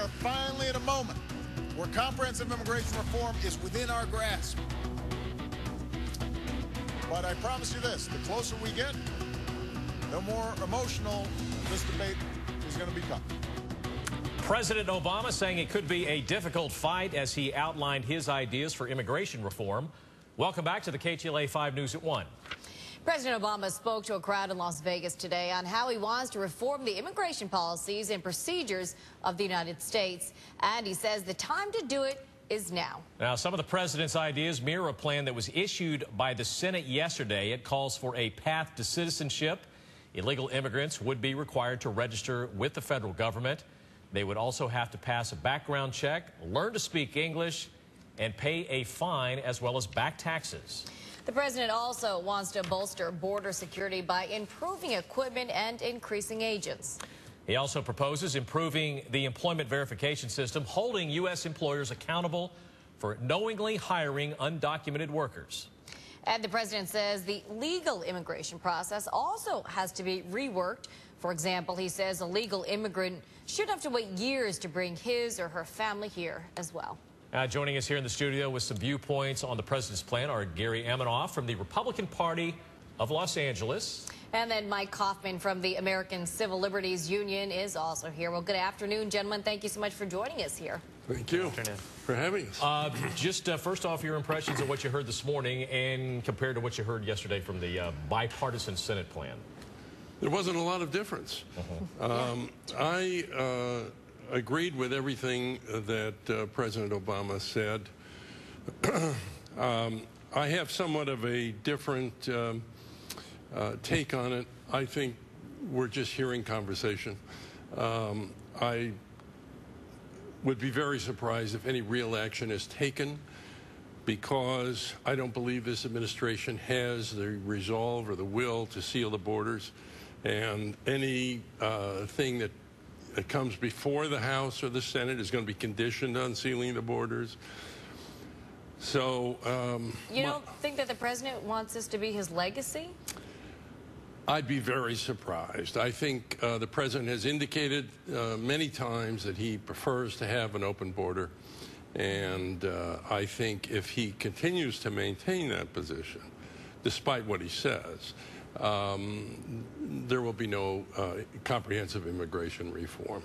are finally at a moment where comprehensive immigration reform is within our grasp. But I promise you this, the closer we get, the more emotional this debate is going to become. President Obama saying it could be a difficult fight as he outlined his ideas for immigration reform. Welcome back to the KTLA 5 News at 1. President Obama spoke to a crowd in Las Vegas today on how he wants to reform the immigration policies and procedures of the United States. And he says the time to do it is now. Now, some of the president's ideas mirror a plan that was issued by the Senate yesterday. It calls for a path to citizenship. Illegal immigrants would be required to register with the federal government. They would also have to pass a background check, learn to speak English, and pay a fine as well as back taxes. The president also wants to bolster border security by improving equipment and increasing agents. He also proposes improving the employment verification system, holding U.S. employers accountable for knowingly hiring undocumented workers. And the president says the legal immigration process also has to be reworked. For example, he says a legal immigrant shouldn't have to wait years to bring his or her family here as well. Joining us here in the studio with some viewpoints on the president's plan are Gary Aminoff from the Republican Party of Los Angeles. And then Mike Kaufman from the American Civil Liberties Union is also here. Well, good afternoon, gentlemen. Thank you so much for joining us here. Thank you for having us. Just first off, your impressions of what you heard this morning and compared to what you heard yesterday from the bipartisan Senate plan. There wasn't a lot of difference. I agreed with everything that President Obama said. I have somewhat of a different take on it. I think we're just hearing conversation. I would be very surprised if any real action is taken, because I don't believe this administration has the resolve or the will to seal the borders. And any thing that comes before the House or the Senate is going to be conditioned on sealing the borders. So you don't think that the president wants this to be his legacy? I'd be very surprised. I think the president has indicated many times that he prefers to have an open border. And I think if he continues to maintain that position, despite what he says, there will be no comprehensive immigration reform.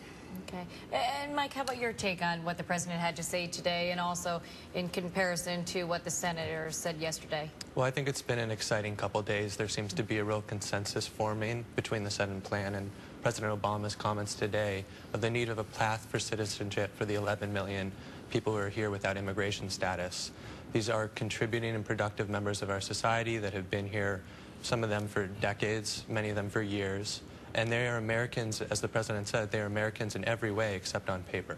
Okay. And Mike, how about your take on what the president had to say today, and also in comparison to what the senators said yesterday? Well, I think it's been an exciting couple days. There seems to be a real consensus forming between the Senate plan and President Obama's comments today of the need of a path for citizenship for the 11 million people who are here without immigration status. These are contributing and productive members of our society that have been here, some of them for decades, many of them for years. And they are Americans, as the president said, they are Americans in every way except on paper.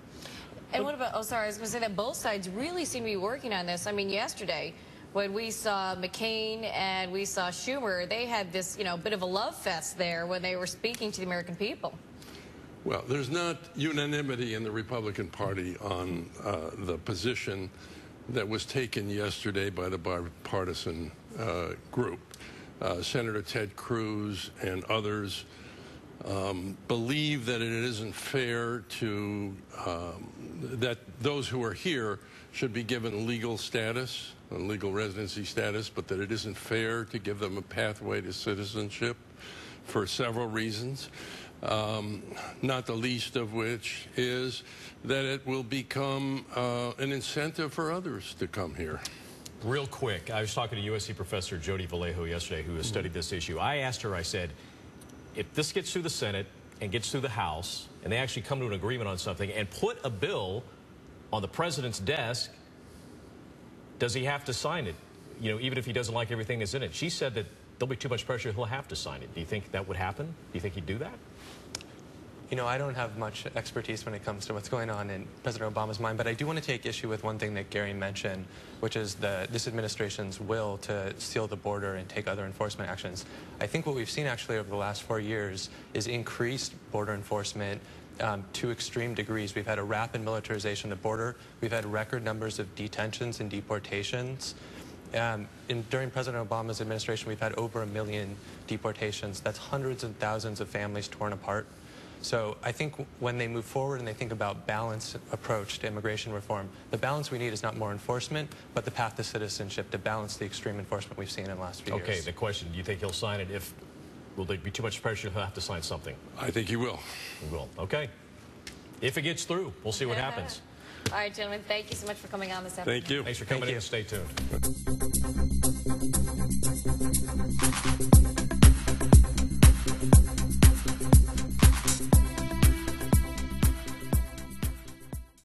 And what about, oh, sorry, I was going to say that both sides really seem to be working on this. I mean, yesterday, when we saw McCain and we saw Schumer, they had this, bit of a love fest there when they were speaking to the American people. Well, there's not unanimity in the Republican Party on the position that was taken yesterday by the bipartisan group. Senator Ted Cruz and others believe that it isn't fair to, that those who are here should be given legal status, legal residency status, but that it isn't fair to give them a pathway to citizenship for several reasons, not the least of which is that it will become an incentive for others to come here. Real quick, I was talking to USC professor Jody Vallejo yesterday, who has studied this issue. I asked her, I said, if this gets through the Senate and gets through the House, and they actually come to an agreement on something and put a bill on the president's desk, does he have to sign it? Even if he doesn't like everything that's in it. She said that there'll be too much pressure, he'll have to sign it. Do you think that would happen? Do you think he'd do that? I don't have much expertise when it comes to what's going on in President Obama's mind, but I do want to take issue with one thing that Gary mentioned, which is this administration's will to seal the border and take other enforcement actions. I think what we've seen actually over the last 4 years is increased border enforcement to extreme degrees. We've had a rapid militarization of the border. We've had record numbers of detentions and deportations. During President Obama's administration, we've had over 1 million deportations. That's hundreds of thousands of families torn apart. So I think when they move forward and they think about balanced approach to immigration reform, the balance we need is not more enforcement, but the path to citizenship to balance the extreme enforcement we've seen in the last few years. Okay, the question, do you think he'll sign it? Will there be too much pressure? He'll have to sign something. I think he will. He will. Okay. If it gets through, we'll see what happens. All right, gentlemen, thank you so much for coming on this afternoon. Thank you. Thanks for coming in. Stay tuned.